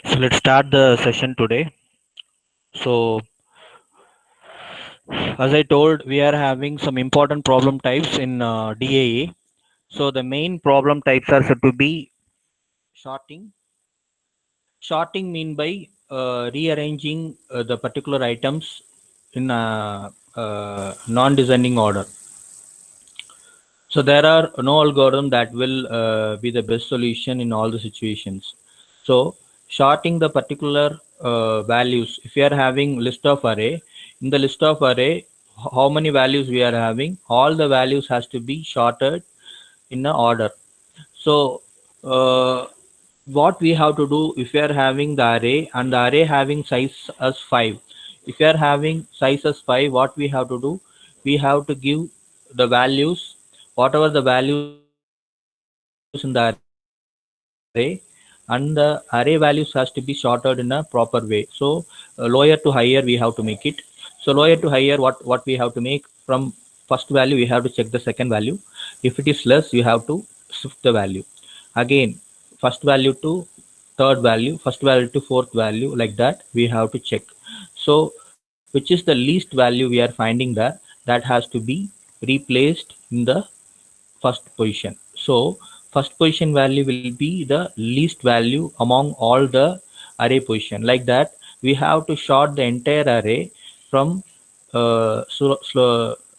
So let's start the session today. So as I told, we are having some important problem types in DAE. So the main problem types are said to be shorting. Shorting mean by rearranging the particular items in non-descending order. So there are no algorithm that will be the best solution in all the situations. So sorting the particular values, if you are having list of array, in the list of array, how many values we are having, all the values has to be sorted in a order. So what we have to do, if you are having the array and the array having size as 5, if you are having size as 5, what we have to do, we have to give the values, whatever the values in the array, and the array values has to be sorted in a proper way. So lower to higher we have to make it. So lower to higher, what we have to make, from first value we have to check the second value. If it is less, you have to shift the value. Again, first value to third value, first value to fourth value, like that we have to check. So which is the least value we are finding there, that has to be replaced in the first position. So first position value will be the least value among all the array position. Like that, we have to sort the entire array from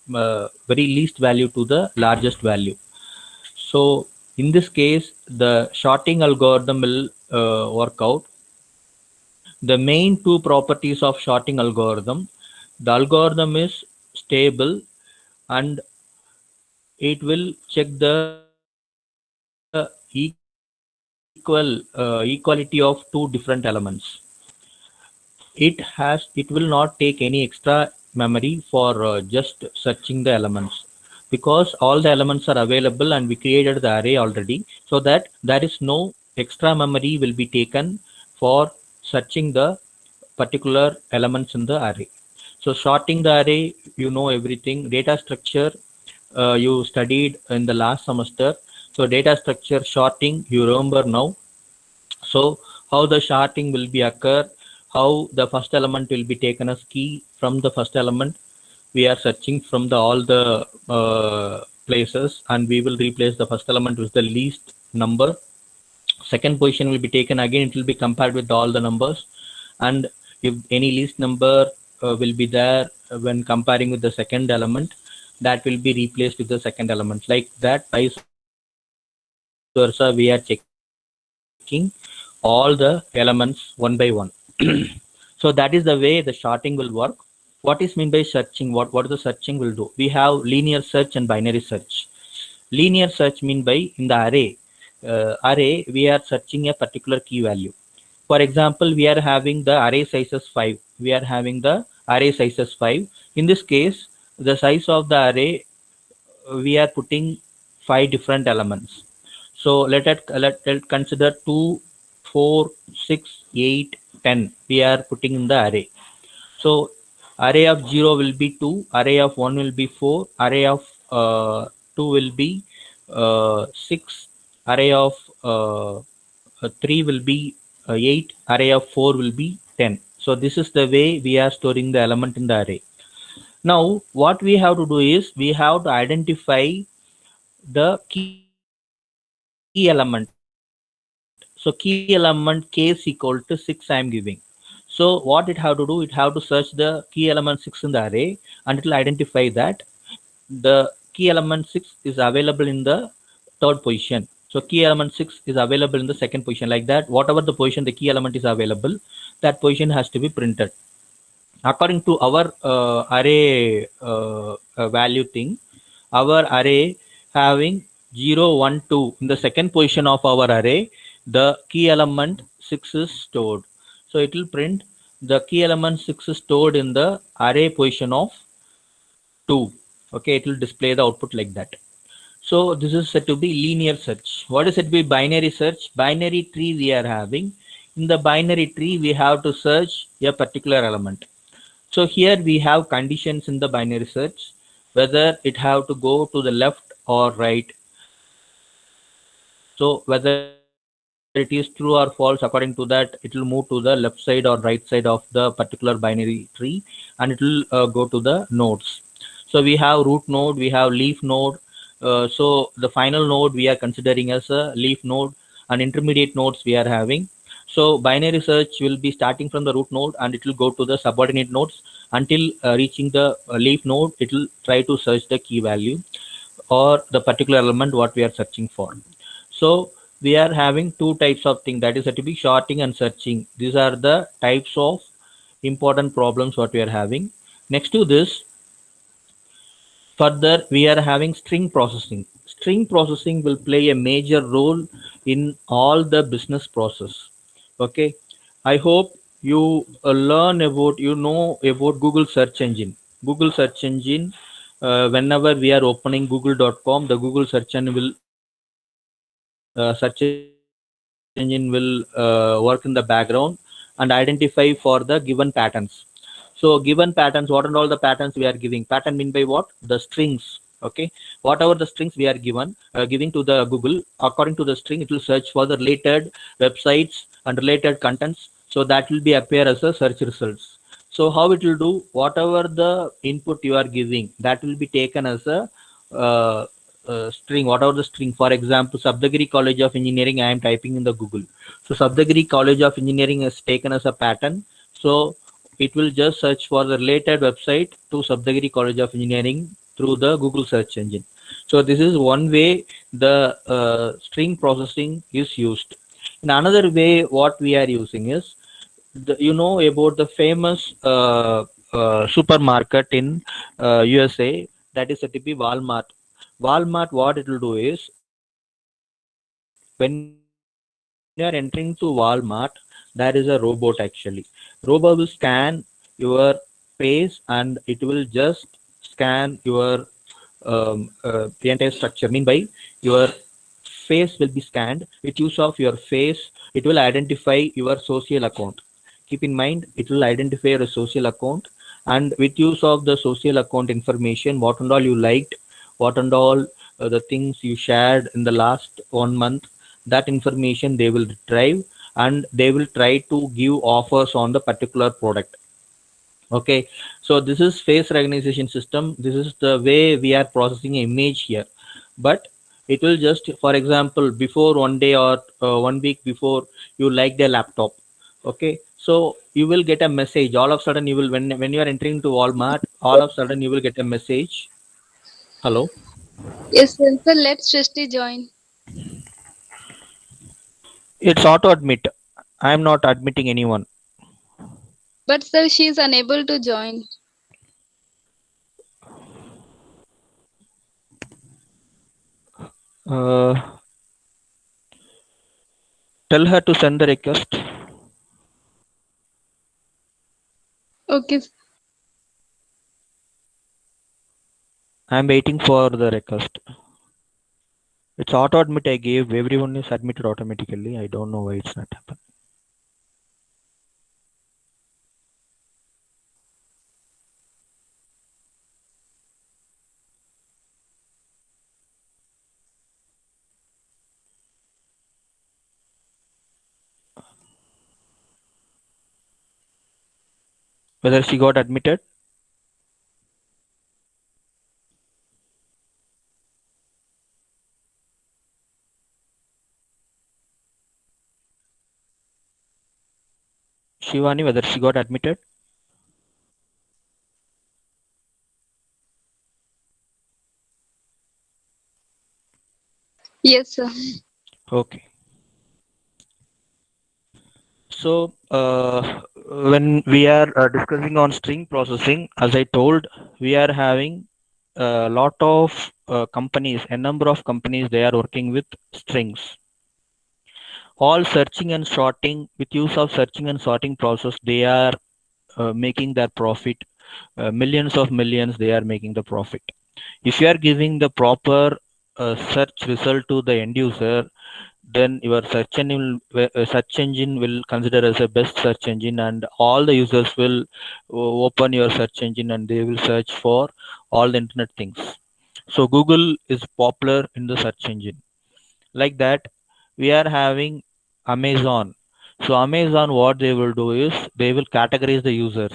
very least value to the largest value. So in this case, the sorting algorithm will work out. The main two properties of sorting algorithm, the algorithm is stable and it will check the equality of two different elements. It will not take any extra memory for just searching the elements, because all the elements are available and we created the array already, so that there is no extra memory will be taken for searching the particular elements in the array. So sorting the array, you know everything. Data structure, you studied in the last semester. So data structure sorting, you remember now. So how the sorting will be occur, how the first element will be taken as key. From the first element, we are searching from the all the places, and we will replace the first element with the least number. Second position will be taken, again it will be compared with all the numbers, and if any least number will be there when comparing with the second element, that will be replaced with the second element. Like that, vice versa, we are checking all the elements one by one. So that is the way the sorting will work. What is mean by searching? What is the searching will do? We have linear search and binary search. Linear search mean by in the array we are searching a particular key value. For example, we are having the array sizes 5. We are having the array sizes 5. In this case, the size of the array, we are putting 5 different elements. So let consider 2, 4, 6, 8, 10. We are putting in the array. So array of 0 will be 2, array of 1 will be 4, array of 2 will be 6, array of 3 will be 8, array of 4 will be 10. So this is the way we are storing the element in the array. Now what we have to do is we have to identify the key element. So key element k is equal to 6 I am giving. So what it have to do, it have to search the key element 6 in the array, and it will identify that the key element 6 is available in the third position. So key element 6 is available in the second position. Like that, whatever the position the key element is available, that position has to be printed. According to our array value thing, our array having 0 1 2 in the second position of our array, the key element 6 is stored. So it will print the key element 6 is stored in the array position of 2. Okay, it will display the output like that. So this is said to be linear search. What is said to be binary search? Binary tree we are having. In the binary tree, we have to search a particular element. So here we have conditions in the binary search, whether it have to go to the left or right. So whether it have to go to the left it is true or false. According to that, it will move to the left side or right side of the particular binary tree, and it will go to the nodes. So we have root node, we have leaf node. So the final node we are considering as a leaf node, and intermediate nodes we are having. So binary search will be starting from the root node, and it will go to the subordinate nodes until reaching the leaf node. It will try to search the key value or the particular element what we are searching for. So we are having two types of thing, that is to be sorting and searching. These are the types of important problems what we are having. Next to this, further we are having string processing. String processing will play a major role in all the business process. Okay, I hope you learn about, you know about Google search engine. Google search engine, whenever we are opening google.com, the Google search engine will work in the background and identify for the given patterns. So given patterns, what are all the patterns we are giving? Pattern mean by what? The strings. Okay, whatever the strings we are giving to the Google, according to the string, it will search for the related websites and related contents. So that will be appear as a search results. So how it will do? Whatever the input you are giving, that will be taken as a string, whatever the string. For example, Sabdagiri College of Engineering, I am typing in the Google. So Sabdagiri College of Engineering is taken as a pattern. So it will just search for the related website to Sabdagiri College of Engineering through the Google search engine. So this is one way the string processing is used. In another way, what we are using is, you know about the famous supermarket in USA, that is said to be Walmart. Walmart, what it will do is, when you are entering to Walmart, there is a robot actually. Robot will scan your face, and it will just scan your the entire structure. Mean by your face will be scanned. With use of your face, it will identify your social account. Keep in mind, it will identify your social account, and with use of the social account information, what and all you liked, what and all the things you shared in the last 1 month, that information they will retrieve, and they will try to give offers on the particular product. Okay, so this is face recognition system. This is the way we are processing image here. But it will just, for example, before 1 day or 1 week before you like the laptop. Okay, so you will get a message. All of a sudden, you will, when you are entering to Walmart, all of a sudden you will get a message. Hello. Yes, sir. So let Srishti join. It's auto admit. I am not admitting anyone. But sir, she is unable to join. Uh, Tell her to send the request. Okay. I am waiting for the request. It's auto admit I gave. Everyone is admitted automatically. I don't know why it's not happening. Whether she got admitted? Shivani, whether she got admitted? Yes, sir. Okay. So when we are discussing on string processing, as I told, we are having a lot of companies, a number of companies, they are working with strings. All searching and sorting, with use of searching and sorting process, they are making their profit. Millions of millions, they are making the profit. If you are giving the proper search result to the end user, then your search engine will consider as a best search engine, and all the users will open your search engine and they will search for all the internet things. So Google is popular in the search engine. Like that, we are having Amazon. So Amazon, what they will do is they will categorize the users.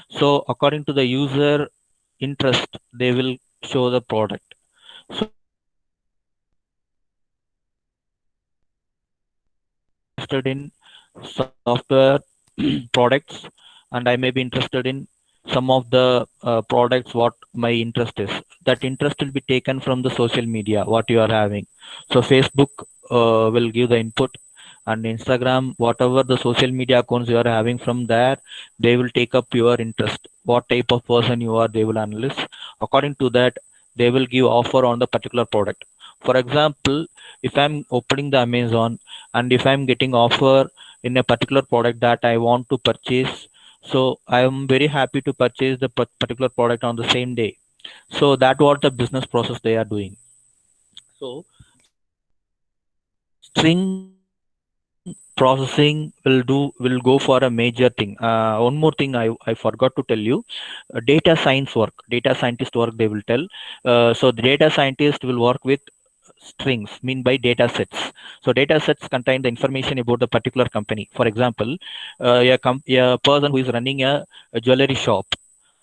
So according to the user interest, they will show the product. So if I'm interested in software products, and I may be interested in some of the products what my interest is. That interest will be taken from the social media what you are having. So Facebook will give the input, and Instagram, whatever the social media accounts you are having, from there they will take up your interest, what type of person you are, they will analyze. According to that, they will give offer on the particular product. For example, if I'm opening the Amazon and if I'm getting offer in a particular product that I want to purchase, so I am very happy to purchase the particular product on the same day. So that what the business process they are doing. So string processing will go for a major thing. One more thing I forgot to tell you. Data science work, data scientist work, they will tell. So the data scientist will work with strings, mean by data sets. So data sets contain the information about the particular company. For example, a person who is running a jewelry shop,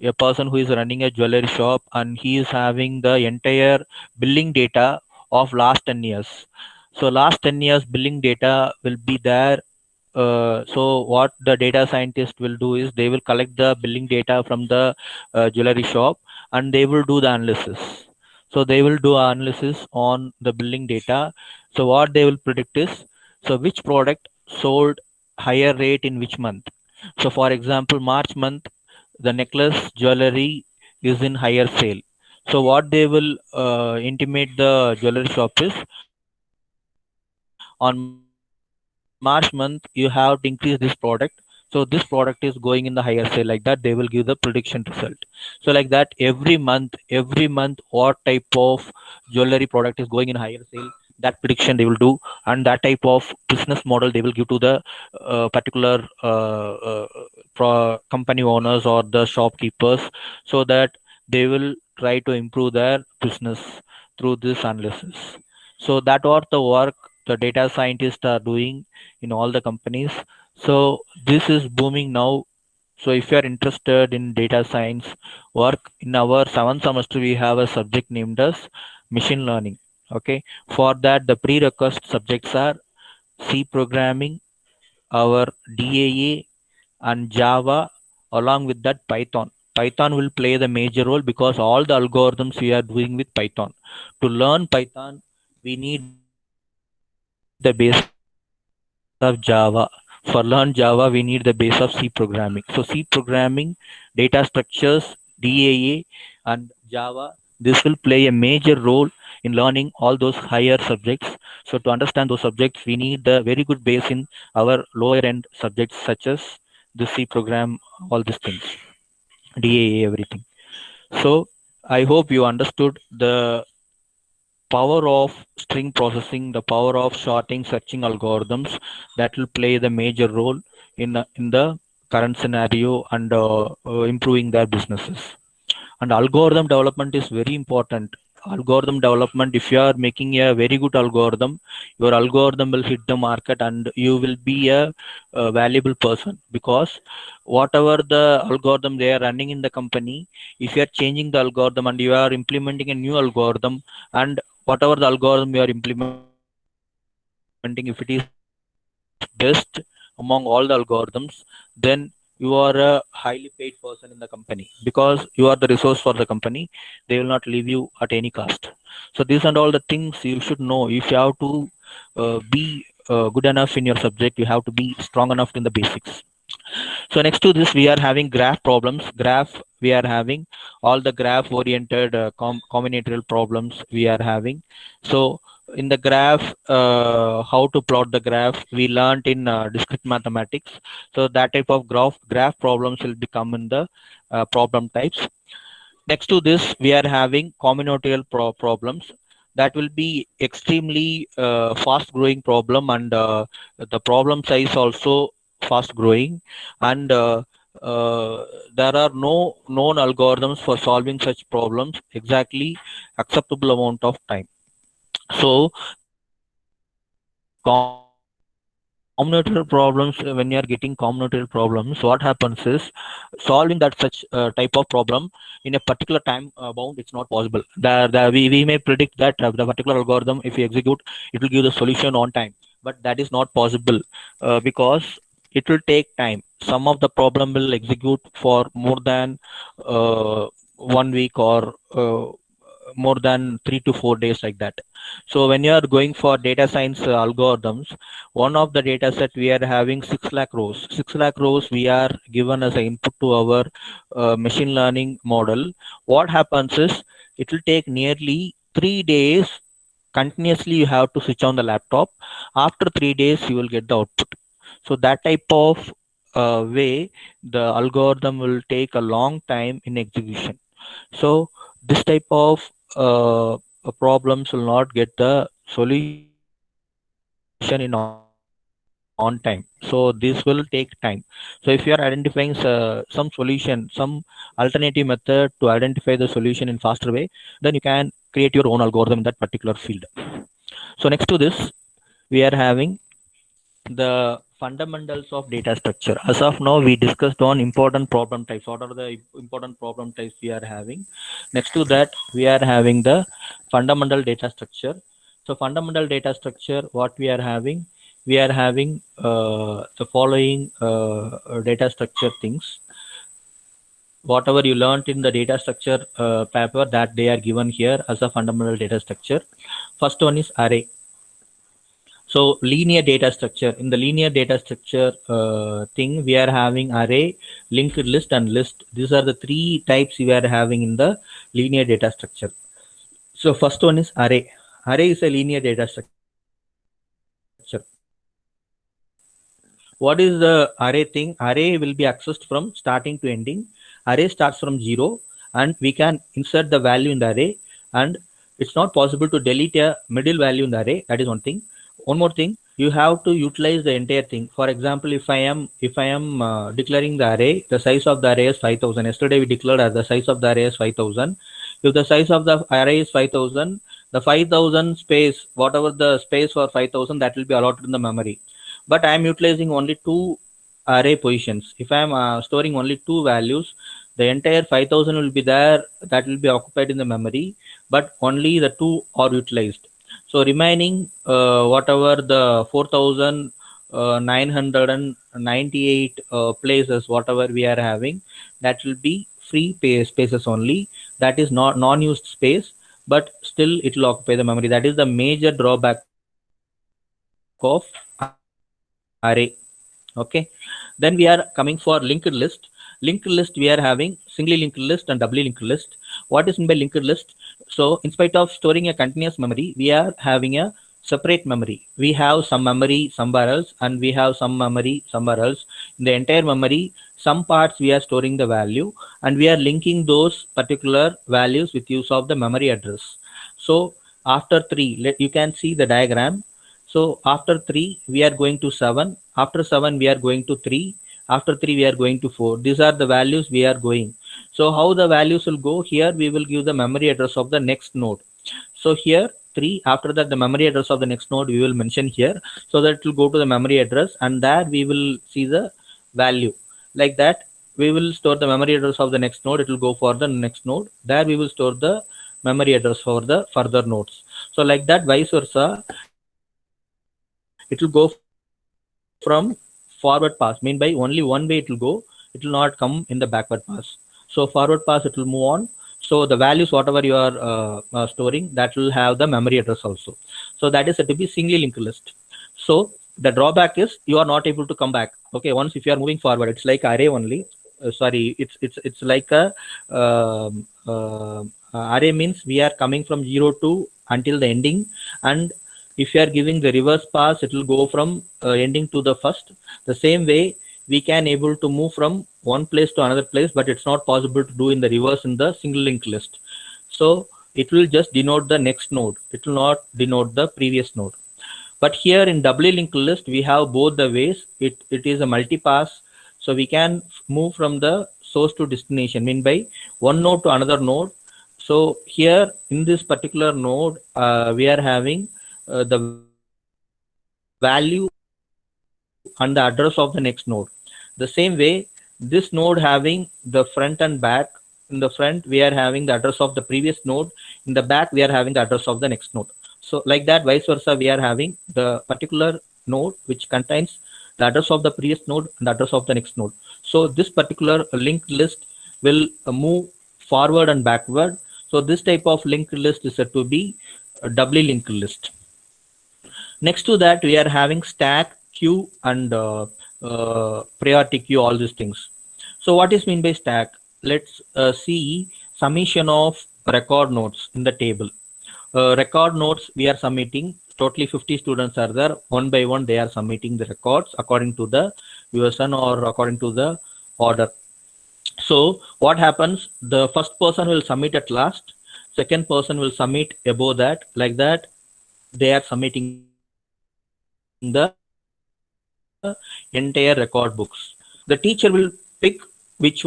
a person who is running a jewelry shop, and he is having the entire billing data of last 10 years. So last 10 years billing data will be there. So what the data scientist will do is they will collect the billing data from the jewelry shop, and they will do the analysis. So they will do analysis on the billing data. So what they will predict is, so which product sold higher rate in which month. So for example, March month, the necklace jewelry is in higher sale. So what they will intimate the jewelry shop is, on March month you have to increase this product. So this product is going in the higher sale. Like that, they will give the prediction result. So like that, every month, what type of jewelry product is going in higher sale, that prediction they will do, and that type of business model they will give to the particular company owners or the shopkeepers, so that they will try to improve their business through this analysis. So that what the work the data scientists are doing in all the companies. So this is booming now. So if you are interested in data science work, in our seventh semester we have a subject named as machine learning. Okay, for that the prerequisite subjects are C programming, our DAA, and Java, along with that Python. Python will play the major role because all the algorithms we are doing with Python. To learn Python, we need the base of Java. For learn Java, we need the base of C programming. So C programming, data structures, DAA, and Java, this will play a major role in learning all those higher subjects. So to understand those subjects, we need the very good base in our lower end subjects such as the C program, all these things, DAA, everything. So I hope you understood the power of string processing, the power of sorting, searching algorithms that will play the major role in the current scenario, and improving their businesses. And algorithm development is very important. Algorithm development, if you are making a very good algorithm, your algorithm will hit the market and you will be a valuable person, because whatever the algorithm they are running in the company, if you are changing the algorithm and you are implementing a new algorithm, and whatever the algorithm you are implementing, if it is best among all the algorithms, then you are a highly paid person in the company, because you are the resource for the company. They will not leave you at any cost. So these and all the things you should know. If you have to be good enough in your subject, you have to be strong enough in the basics. So next to this, we are having graph problems. Graph, we are having all the graph oriented combinatorial problems we are having. So in the graph, how to plot the graph we learned in discrete mathematics. So that type of graph problems will become in the problem types. Next to this, we are having combinatorial problems. That will be extremely fast growing problem, and the problem size also fast growing, and uh, there are no known algorithms for solving such problems exactly acceptable amount of time. So the combinatorial problem will be combinatorial problems, when you are getting combinatorial problems, what happens is solving that such type of problem in a particular time bound, it's not possible. We may predict that the particular algorithm, if we execute, it will give the solution on time, but that is not possible because it will take time. Some of the problem will execute for more than 1 week or more than 3 to 4 days, like that. So when you are going for data science algorithms, one of the data set we are having 6 lakh rows. 6 lakh rows we are given as an input to our machine learning model. What happens is it will take nearly 3 days continuously. You have to switch on the laptop. After 3 days, you will get the output. So that type of way, the algorithm will take a long time in execution. So this type of problems will not get the solution in on time. So this will take time. So if you are identifying some solution, some alternative method to identify the solution in faster way, then you can create your own algorithm in that particular field. So next to this, we are having the fundamentals of data structure. As of now, we discussed on important problem types. What are the important problem types we are having? Next to that, we are having the fundamental data structure. So fundamental data structure, what we are having? We are having the following data structure things. Whatever you learned in the data structure paper, that they are given here as a fundamental data structure. First one is array. So linear data structure. In the linear data structure thing, we are having array, linked list, and list. These are the three types we are having in the linear data structure. So first one is array. Array is a linear data structure. What is the array thing? Array will be accessed from starting to ending. Array starts from 0, and we can insert the value in the array, and it's not possible to delete a middle value in the array. That is one thing. One more thing, you have to utilize the entire thing. For example, if I am declaring the array, the size of the array is 5000. Yesterday we declared the size of the array is 5000. If the size of the array is 5000, the 5000 space, whatever the space for 5000, that will be allotted in the memory. But I am utilizing only two array positions. If I am storing only two values, the entire 5000 will be there, that will be occupied in the memory, but only the two are utilized. So remaining whatever the 4998 places, whatever we are having, that will be free spaces only. That is not non-used space, but still it will occupy the memory. That is the major drawback of array. Okay. Then we are coming for linked list. Linked list, we are having singly linked list and doubly linked list. What is meant by linked list? So in spite of storing a continuous memory, we are having a separate memory. We have some memory somewhere else, and we have some memory somewhere else. In the entire memory, some parts we are storing the value, and we are linking those particular values with use of the memory address. So after 3, you can see the diagram. So after 3, we are going to 7. After 7, we are going to 3. After 3, we are going to 4. These are the values we are going. So how the values will go? Here we will give the memory address of the next node. So here 3, after that the memory address of the next node we will mention here, so that it will go to the memory address, and there we will see the value. Like that, we will store the memory address of the next node. It will go for the next node. There we will store the memory address for the further nodes. So like that, vice versa, it will go from forward pass. Mean by only one way it will go. It will not come in the backward pass. So forward pass, it will move on. So the values whatever you are storing, that will have the memory address also. So that is said to be singly linked list. So the drawback is you are not able to come back. Okay, once if you are moving forward, it's like array only. It's like a array means we are coming from 0 to until the ending, and if you are giving the reverse pass, it will go from ending to the first. The same way we can able to move from one place to another place, but it's not possible to do in the reverse in the single linked list. So it will just denote the next node. It will not denote the previous node. But here in doubly linked list, we have both the ways. It is a multi-pass. So we can move from the source to destination, mean by one node to another node. So here in this particular node, we are having the value of the and the address of the next node. The same way, this node having the front and back. In the front, we are having the address of the previous node. In the back, we are having the address of the next node. So like that, vice versa, we are having the particular node which contains the address of the previous node and the address of the next node. So this particular linked list will move forward and backward. So this type of linked list is said to be a doubly linked list. Next to that, we are having stack, queue, and priority queue, all these things. So what is mean by stack? Let's see summation of record nodes in the table. Record nodes we are submitting, totally 50 students are there. One by one, they are submitting the records according to the USN or according to the order. So what happens? The first person will submit at last. Second person will submit above that. Like that, they are submitting the entire record books. The teacher will pick which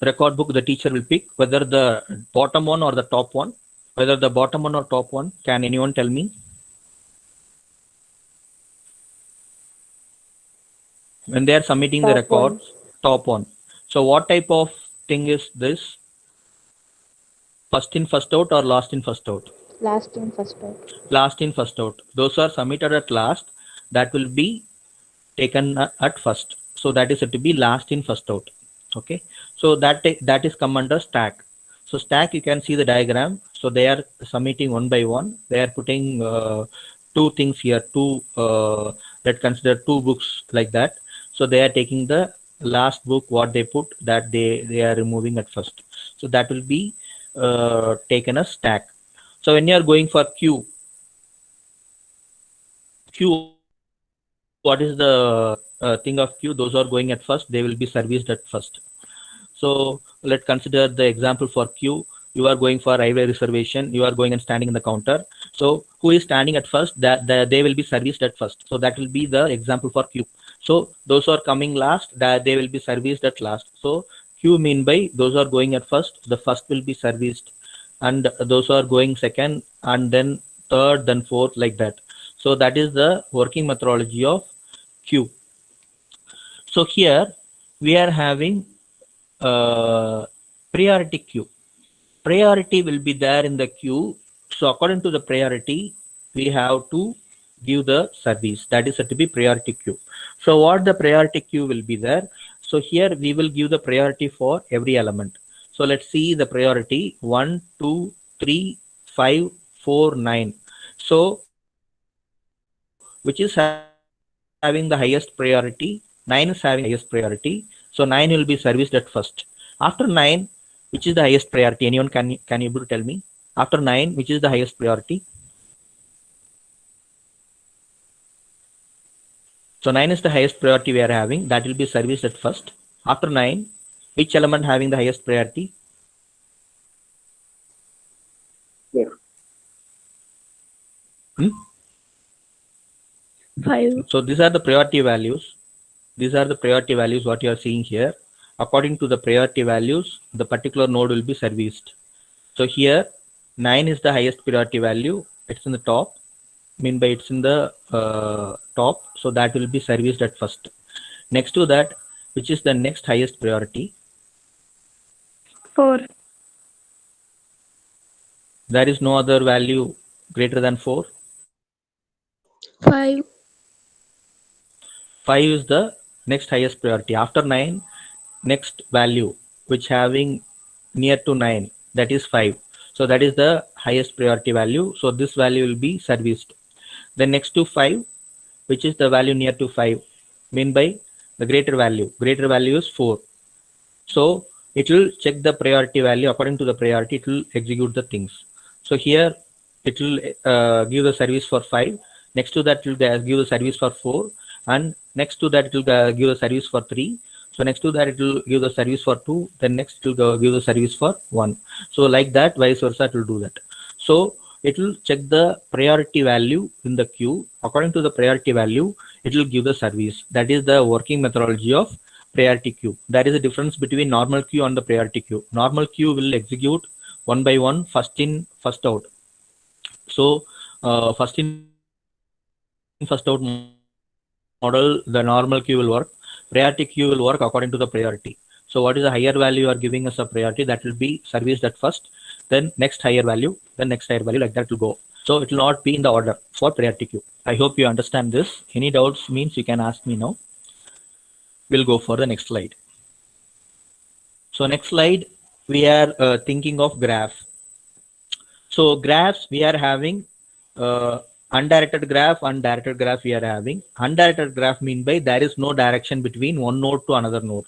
record book the teacher will pick, whether the bottom one or the top one. Whether the bottom one or top one, can anyone tell me? When they are submitting the records, top one. So what type of thing is this? First in, first out, or last in, first out? Last in, first out. Last in, first out. Those are submitted at last, that will be taken at first. So that is to be last in, first out. Okay. So that is come under stack. So stack, you can see the diagram. So they are submitting one by one. They are putting two things here, let's consider two books like that. So they are taking the last book, what they put, that they are removing at first. So that will be taken as stack. So when you are going for queue, what is the thing of queue? Those are going at first, they will be serviced at first. So let's consider the example for queue. You are going for railway reservation, you are going and standing in the counter. So who is standing at first, that they will be serviced at first. So that will be the example for queue. So those are coming last, that they will be serviced at last. So queue mean by those are going at first, the first will be serviced, and those are going second, and then third, then fourth, like that. So that is the working methodology of queue. So here we are having priority queue. Priority will be there in the queue. So according to the priority, we have to give the service. That is said to be priority queue. So what the priority queue will be there? So here we will give the priority for every element. So let's see the priority 1, 2, 3, 5, 4, 9. So which is having the highest priority? 9 is having highest priority. So 9 will be serviced at first. After 9, which is the highest priority? Anyone can you able to tell me? After 9, which is the highest priority? So 9 is the highest priority we are having. That will be serviced at first. After 9, which element having the highest priority? Yeah. 5. So these are the priority values. These are the priority values what you are seeing here. According to the priority values, the particular node will be serviced. So here 9 is the highest priority value. It's in the top. Mean by it's in the top. So that will be serviced at first. Next to that, which is the next highest priority? 4. There is no other value greater than 4. 5. 5 is the next highest priority. After 9, next value which having near to 9, that is 5. So that is the highest priority value. So this value will be serviced. Then next to 5, which is the value near to 5, mean by the greater value. Greater value is 4. So it will check the priority value. According to the priority, it will execute the things. So here it will give the service for 5. Next to that, it will give the service for 4. And next to that, it will give the service for 3. So next to that, it will give the service for 2. Then next, it will give the service for 1. So like that, vice versa, it will do that. So it will check the priority value in the queue. According to the priority value, it will give the service. That is the working methodology of priority queue. That is the difference between normal queue and the priority queue. Normal queue will execute one by one, first in, first out. So first in, first out model, the normal queue will work. Priority queue will work according to the priority. So what is the higher value you are giving us a priority, that will be serviced at first, then next higher value, then next higher value, like that will go. So it will not be in the order for priority queue. I hope you understand this. Any doubts means you can ask me now. We'll go for the next slide. So next slide, we are thinking of graph. So graphs, we are having undirected graph and directed graph we are having. Undirected graph mean by there is no direction between one node to another node.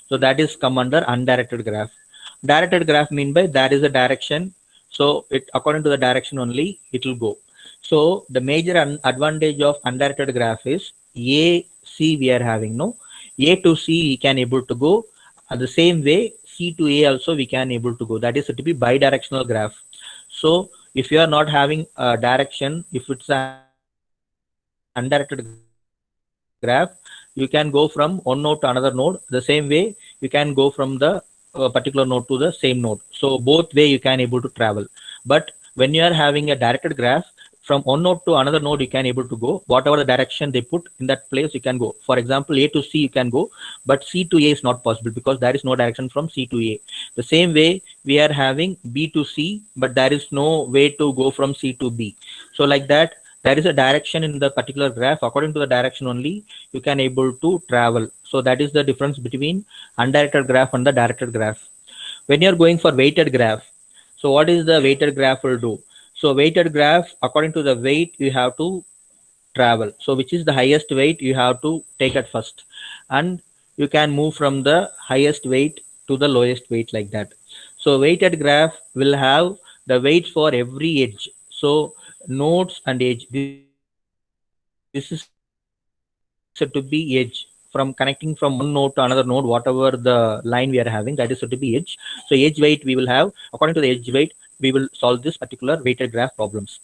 So that is come under undirected graph. Directed graph mean by there is a direction. So it according to the direction only it will go. So the major advantage of undirected graph is A, C we are having, no? A to C we can able to go. The same way C to A also we can able to go. That is to be bidirectional graph. So if you are not having a direction, if it's an undirected graph, you can go from one node to another node. The same way you can go from the particular node to the same node. So both way you can able to travel. But when you are having a directed graph, from one node to another node you can able to go. Whatever the direction they put in that place you can go. For example, A to C you can go, but C to A is not possible because there is no direction from C to A. The same way we are having B to C, but there is no way to go from C to B. So like that, there is a direction in the particular graph. According to the direction only you can able to travel. So that is the difference between undirected graph and the directed graph. When you are going for weighted graph, so what is the weighted graph will do? So weighted graph, according to the weight you have to travel. So which is the highest weight you have to take at first, and you can move from the highest weight to the lowest weight, like that. So weighted graph will have the weights for every edge. So nodes and edge, this is said to be edge. From connecting from one node to another node, whatever the line we are having, that is said to be edge. So edge weight we will have, according to the edge weight we will solve this particular weighted graph problems.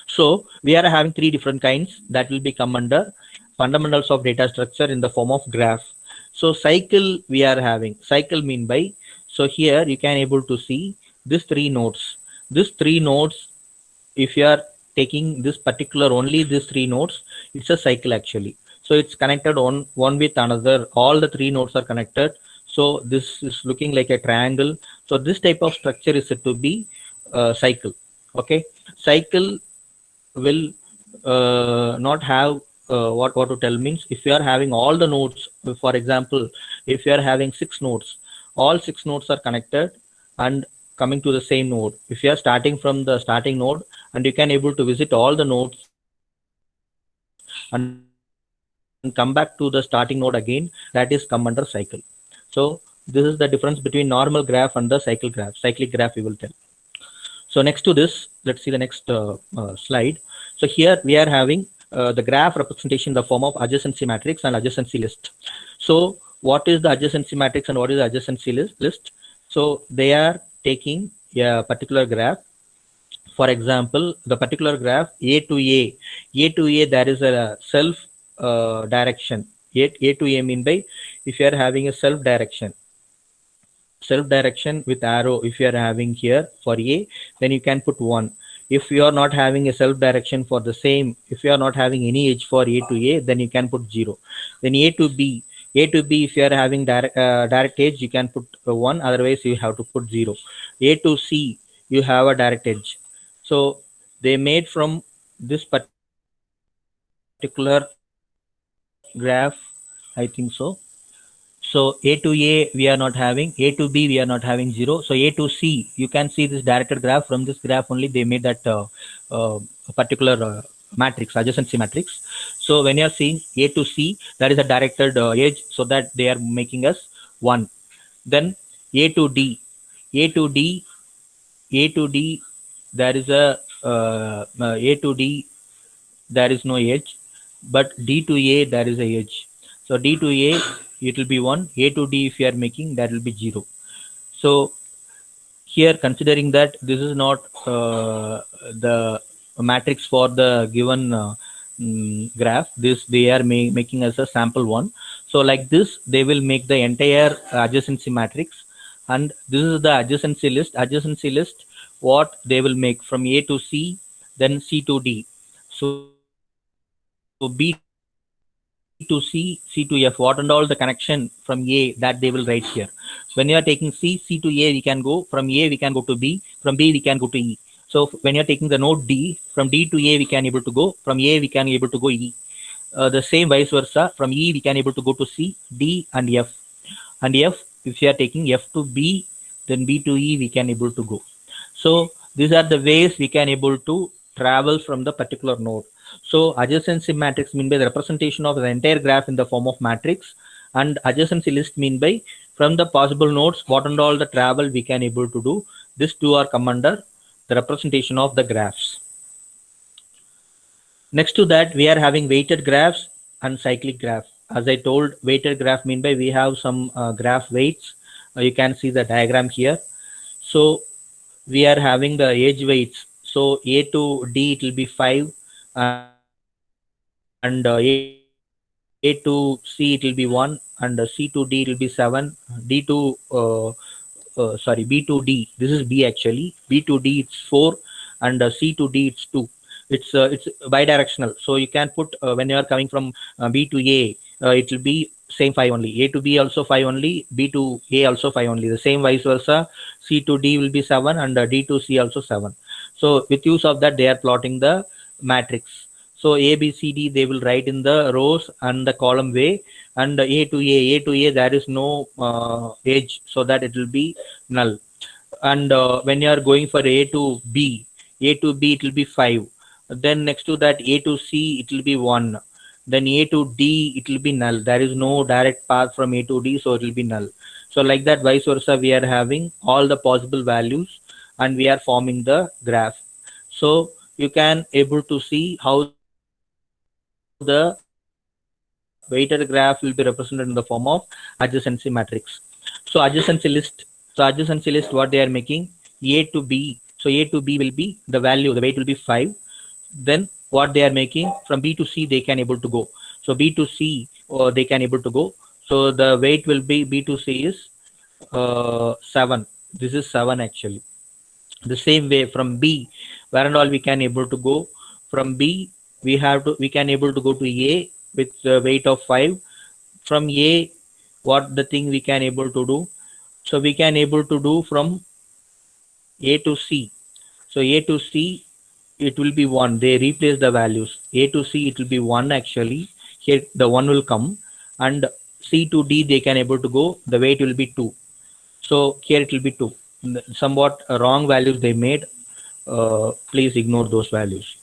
So we are having three different kinds that will become under fundamentals of data structure in the form of graph. So cycle we are having. Cycle mean by, so here you can able to see these three nodes. These three nodes, if you are taking this particular only these three nodes, it's a cycle actually. So it's connected one with another. All the three nodes are connected. So this is looking like a triangle. So this type of structure is said to be cycle. Okay, cycle will not have what to tell means, if you are having all the nodes, for example, if you are having 6 nodes, all 6 nodes are connected and coming to the same node. If you are starting from the starting node and you can able to visit all the nodes and come back to the starting node again, that is come under cycle. So this is the difference between normal graph and the cyclic graph we will tell. So next to this, let's see the next slide. So here we are having the graph representation in the form of adjacency matrix and adjacency list. So what is the adjacency matrix and what is the adjacency list? So they are taking a particular graph. For example, the particular graph A to A, there is a self direction. A to A mean by, if you are having a self direction with arrow, if you are having here for A, then you can put 1. If you are not having a self direction for the same, if you are not having any edge for A to A, then you can put 0. Then A to B, if you are having direct edge, you can put 1, otherwise you have to put 0. A to C, you have a direct edge. So they made from this particular graph, I think so. So A to A we are not having, A to B we are not having 0. So A to C, you can see this directed graph. From this graph only they made that particular matrix, adjacency matrix. So when you are seeing A to C, there is a directed edge, so that they are making us 1. Then A to D, A to D, there is a A to D, there is no edge, but D to A there is a edge. So D to A it will be 1, A to D if you are making, that will be 0. So here, considering that this is not the matrix for the given graph, this they are making as a sample one. So like this they will make the entire adjacency matrix, and this is the adjacency list what they will make from A to C, then C to D. So B to C, C to F, what and all the connection from A that they will write here. When you are taking C, C to A, we can go from A, we can go to B, from B, we can go to E. So when you're taking the node D, from D to A, we can able to go, from A, we can able to go E. The same vice versa, from E, we can able to go to C, D, and F. And F, if you are taking F to B, then B to E, we can able to go. So these are the ways we can able to travel from the particular node. So adjacency matrix mean by the representation of the entire graph in the form of matrix, and adjacency list mean by from the possible nodes, what and all the travel we can able to do. These two are come under the representation of the graphs. Next to that, we are having weighted graphs and cyclic graph. As I told, weighted graph mean by we have some graph weights. You can see the diagram here. So we are having the edge weights. So A to D, it will be 5, and A to C, it will be 1, and C to D, it will be 7. D to B to D, this is B actually. B to D, it's 4, and C to D, it's 2. It's bidirectional. So you can put when you are coming from B to A, it will be same 5 only. A to B also 5 only. B to A also 5 only. The same vice versa. C to D will be 7, and D to C also 7. So with use of that, they are plotting the matrix. So A, B, C, D, they will write in the rows and the column way, and A to A, there is no edge, so that it will be null. And when you are going for A to B, it will be 5. Then next to that, A to C, it will be 1. Then A to D, it will be null. There is no direct path from A to D, so it will be null. So like that, vice versa, we are having all the possible values, and we are forming the graph. So you can able to see how the weighted graph will be represented in the form of adjacency matrix. So adjacency list, what they are making, A to B. So A to B will be the value, the weight will be 5. Then what they are making, from B to C, they can able to go. So B to C, they can able to go. So the weight will be B to C is 7. This is 7 actually. The same way from B, where and all we can able to go. From B, we can able to go to A with the weight of 5. From A, what the thing we can able to do? So we can able to do from A to C. So A to C, it will be 1. They replace the values. A to C, it will be 1 actually. Here the 1 will come, and C to D, they can able to go. The weight will be 2. So here it will be 2. Somewhat wrong values they made. Please ignore those values.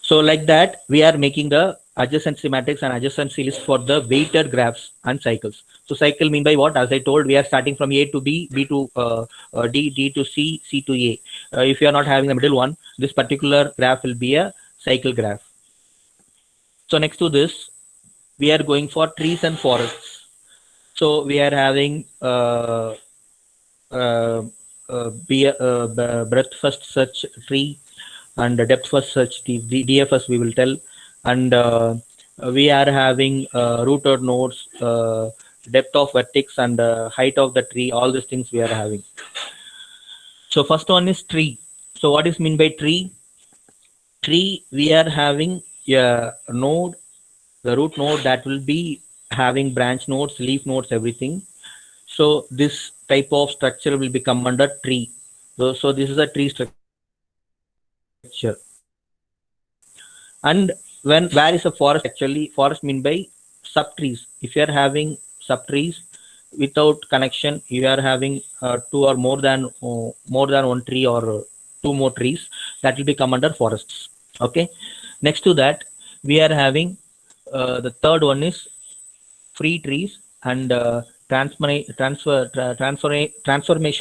So like that, we are making the adjacency matrix and adjacency list for the weighted graphs and cycles. So cycle mean by what? As I told, we are starting from A to B, B to D, D to C, C to A. If you are not having the middle one, this particular graph will be a cycle graph. So next to this, we are going for trees and forests. So we are having breadth first search tree and depth first search tree, DFS we will tell, and we are having rooted nodes, depth of vertex, and height of the tree. All these things we are having. So first one is tree. So what is mean by tree? Tree, we are having a node, the root node that will be having branch nodes, leaf nodes, everything. So this type of structure will become under tree. So this is a tree structure. And where is a forest? Actually, forest mean by subtrees. If you are having subtrees without connection, you are having two or more than one tree or two more trees, that will become under forests. Okay. Next to that, we are having the third one is free trees, and transformation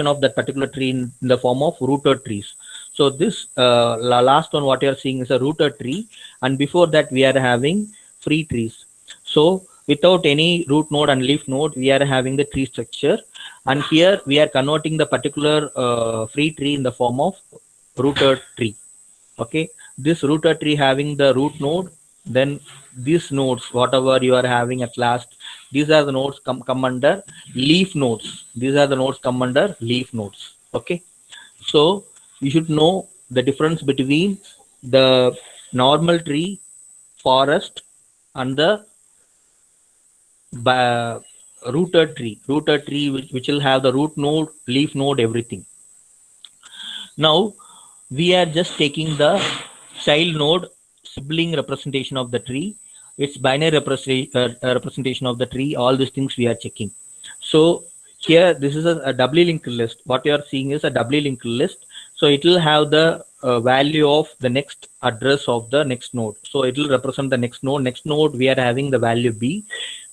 of that particular tree in the form of rooted trees. So this last one, what you are seeing is a rooted tree, and before that we are having free trees. So without any root node and leaf node, we are having the tree structure, and here we are converting the particular free tree in the form of rooted tree. Okay, this rooted tree having the root node, then these nodes, whatever you are having at last, these are the nodes come under leaf nodes. These are the nodes come under leaf nodes. Okay, so you should know the difference between the normal tree, forest, and the rooted tree which will have the root node, leaf node, everything. Now we are just taking the child node sibling representation of the tree, its binary representation of the tree, all these things we are checking. So here this is a doubly linked list. What you are seeing is a doubly linked list. So it will have the value of the next address of the next node. So it will represent the next node. Next node we are having the value B.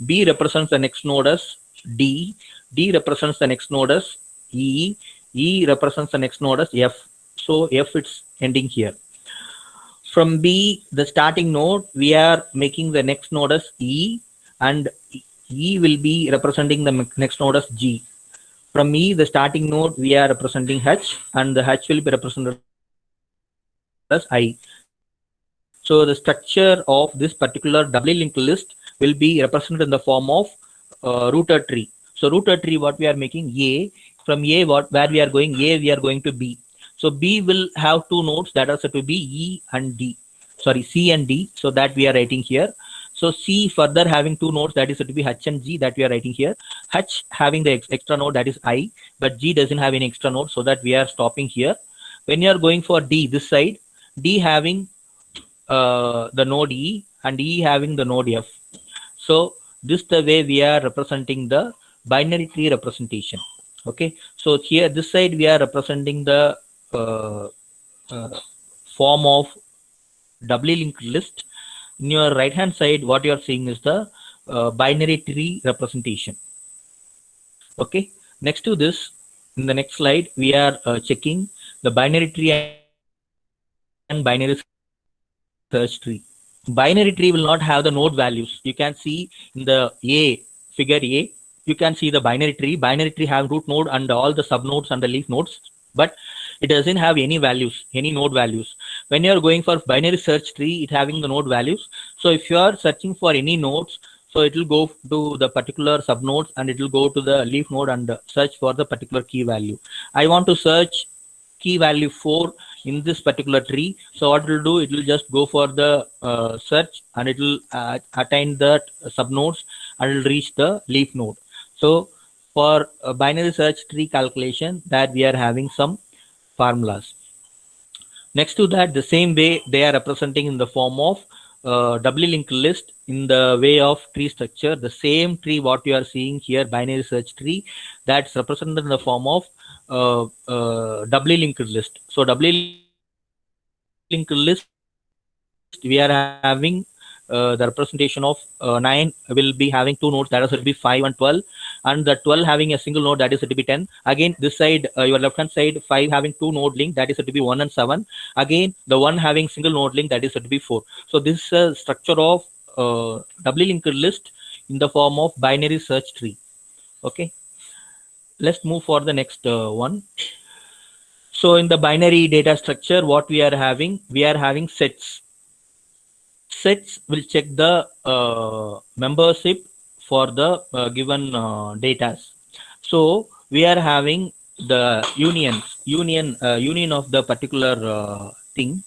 B represents the next node as D. D represents the next node as E. E represents the next node as F. So F it's ending here. From B, the starting node, we are making the next node as E, and E will be representing the next node as G. From E, the starting node, we are representing H, and the H will be represented as I. So the structure of this particular doubly linked list will be represented in the form of rooted tree. So rooted tree, what we are making A. From A, where we are going A, we are going to B. So B will have two nodes that are said to be E and D. Sorry, C and D. So that we are writing here. So C further having two nodes that is said to be H and G, that we are writing here. H having the extra node that is I, but G doesn't have any extra node, so that we are stopping here. When you are going for D, this side, D having the node E and E having the node F. So this the way we are representing the binary tree representation. Okay, so here this side we are representing the form of doubly linked list. In your right hand side, what you are seeing is the binary tree representation. Okay, next to this, in the next slide, we are checking the binary tree and binary search tree. Binary tree will not have the node values. You can see in the figure A, you can see the binary tree. Binary tree have root node and all the subnodes and the leaf nodes, but it doesn't have any values, any node values. When you are going for binary search tree, it having the node values. So if you are searching for any nodes, so it will go to the particular subnodes and it will go to the leaf node and search for the particular key value. I want to search key value 4 in this particular tree. So what it will do, it will just go for the search and it will attain the subnodes and it will reach the leaf node. So for binary search tree calculation, that we are having some formulas. Next to that, the same way they are representing in the form of doubly linked list in the way of tree structure. The same tree what you are seeing here, binary search tree, that's represented in the form of doubly linked list. So doubly linked list, we are having the representation of 9 will be having two nodes, that is it will be 5 and 12, and the 12 having a single node, that is it will be 10. Again this side, your left hand side, 5 having two node link, that is it will be 1 and 7. Again the 1 having single node link, that is it will be 4. So this is a structure of doubly linked list in the form of binary search tree. Okay, let's move for the next one. So in the binary data structure, what we are having sets. Sets will check the membership for the given data. So we are having the union of the particular thing.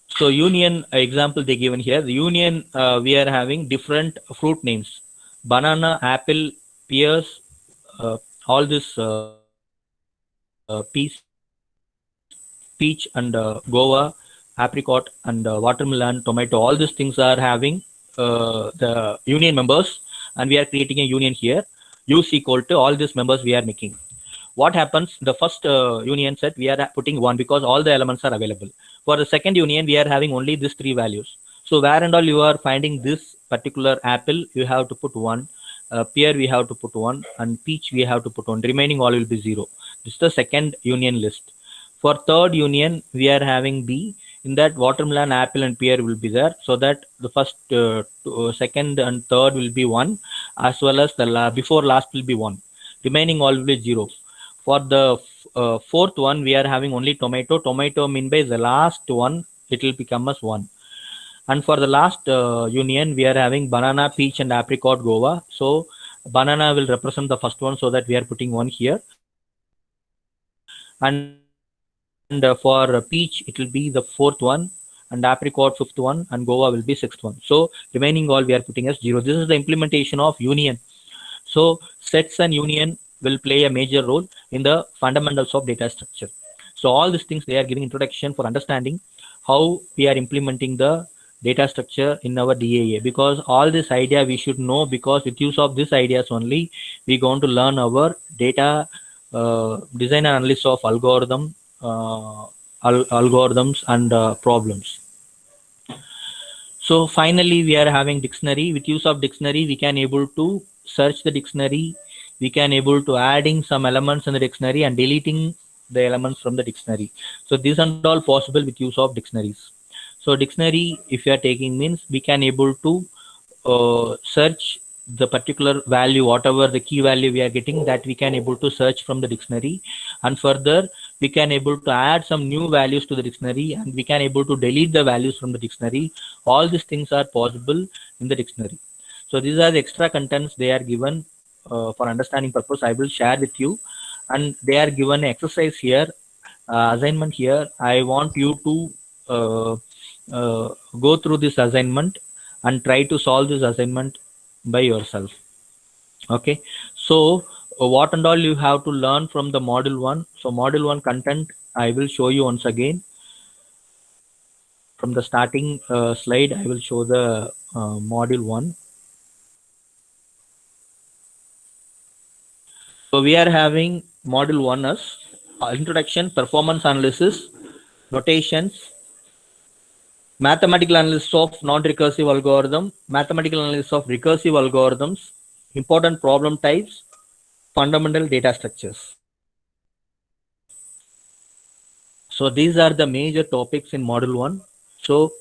So union example they given here. The union, we are having different fruit names: banana, apple, pears, all this peach and guava, apricot and watermelon, tomato. All these things are having the union members, and we are creating a union here. Use equal to all these members we are making. What happens? The first union set we are putting 1 because all the elements are available. For the second union, we are having only these 3 values. So where and all you are finding this particular apple, you have to put 1. Pear we have to put 1, and peach we have to put 1. Remaining all will be 0. This is the second union list. For third union, we are having B. In that, watermelon, apple, and pear will be there. So that the first, second, and third will be 1, as well as the before last will be 1. Remaining all will be 0. For the fourth one, we are having only tomato. Tomato mean by the last one, it will become as 1. And for the last union, we are having banana, peach, and apricot, guava. So banana will represent the first one, so that we are putting 1 here. And and for peach it will be the fourth one, and apricot fifth one, and guava will be sixth one. So remaining all we are putting as 0. This is the implementation of union. So sets and union will play a major role in the fundamentals of data structure. So all these things they are giving introduction for understanding how we are implementing the data structure in our DAA, because all this idea we should know, because with use of these ideas only we going to learn our data design and analysis of algorithms and problems. So finally, we are having dictionary. With use of dictionary, we can able to search the dictionary. We can able to adding some elements in the dictionary and deleting the elements from the dictionary. So these are all possible with use of dictionaries. So dictionary, if you are taking, means we can able to search the particular value, whatever the key value we are getting, that we can able to search from the dictionary, and further we can able to add some new values to the dictionary, and we can able to delete the values from the dictionary. All these things are possible in the dictionary. So these are the extra contents they are given for understanding purpose. I will share with you, and they are given exercise here, assignment here. I want you to uh, go through this assignment and try to solve this assignment by yourself. Okay, so what and all you have to learn from the module 1. So module 1 content I will show you once again from the starting slide. I will show the module 1. So we are having module 1 as introduction, performance analysis, notations, mathematical analysis of non-recursive algorithm, mathematical analysis of recursive algorithms, important problem types, fundamental data structures. So these are the major topics in module 1. So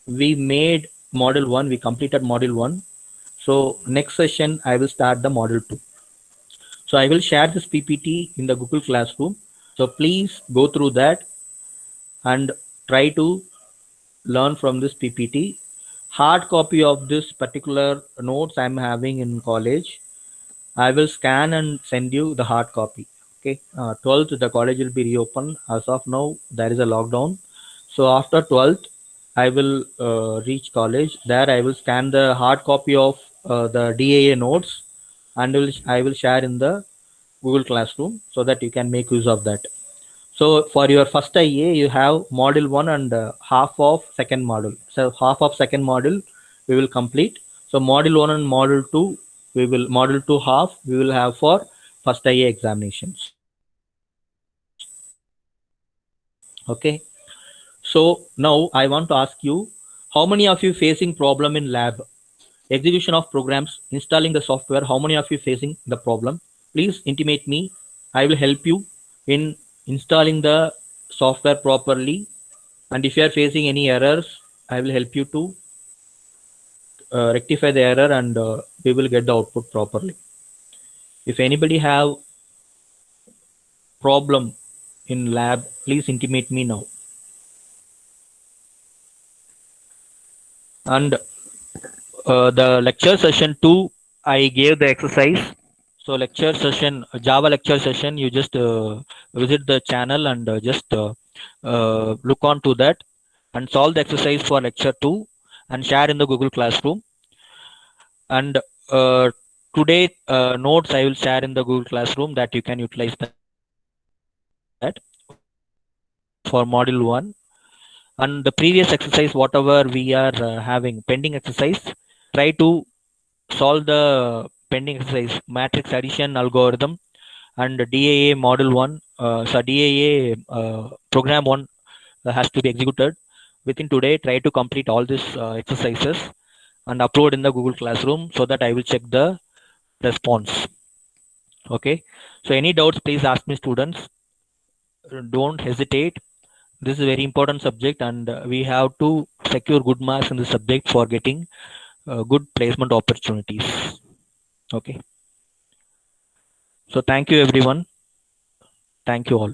we made module 1, we completed module 1. So next session I will start the module 2. So I will share this PPT in the Google Classroom. So please go through that and try to learn from this PPT. Hard copy of this particular notes I'm having in college, I will scan and send you the hard copy. Okay, 12th the college will be reopened. As of now, there is a lockdown. So after 12th, I will reach college. There I will scan the hard copy of the DAA notes, and I will share in the Google Classroom so that you can make use of that. So for your first IA, you have module 1 and half of second module. So half of second module we will complete. So module 1 and module 2, module 2 half we will have for first IA examinations. Okay. So now I want to ask you, how many of you facing problem in lab? Execution of programs, installing the software, how many of you facing the problem? Please intimate me. I will help you in installing the software properly, and if you are facing any errors, I will help you to rectify the error, and we will get the output properly. If anybody have problem in lab, please intimate me now. And the lecture session 2, I gave the exercise. So lecture session, Java lecture session, you just visit the channel and just look on to that and solve the exercise for lecture 2 and share in the Google Classroom. And today notes I will share in the Google Classroom, that you can utilize that for module 1. And the previous exercise, whatever we are having pending exercise, try to solve the pending exercise, matrix addition algorithm and DAA module 1. So DAA program 1 has to be executed within today. Try to complete all these exercises and upload in the Google Classroom so that I will check the response. Okay, so any doubts, please ask me, students. Don't hesitate. This is a very important subject, and we have to secure good marks in the subject for getting good placement opportunities. Okay, so thank you everyone. Thank you all.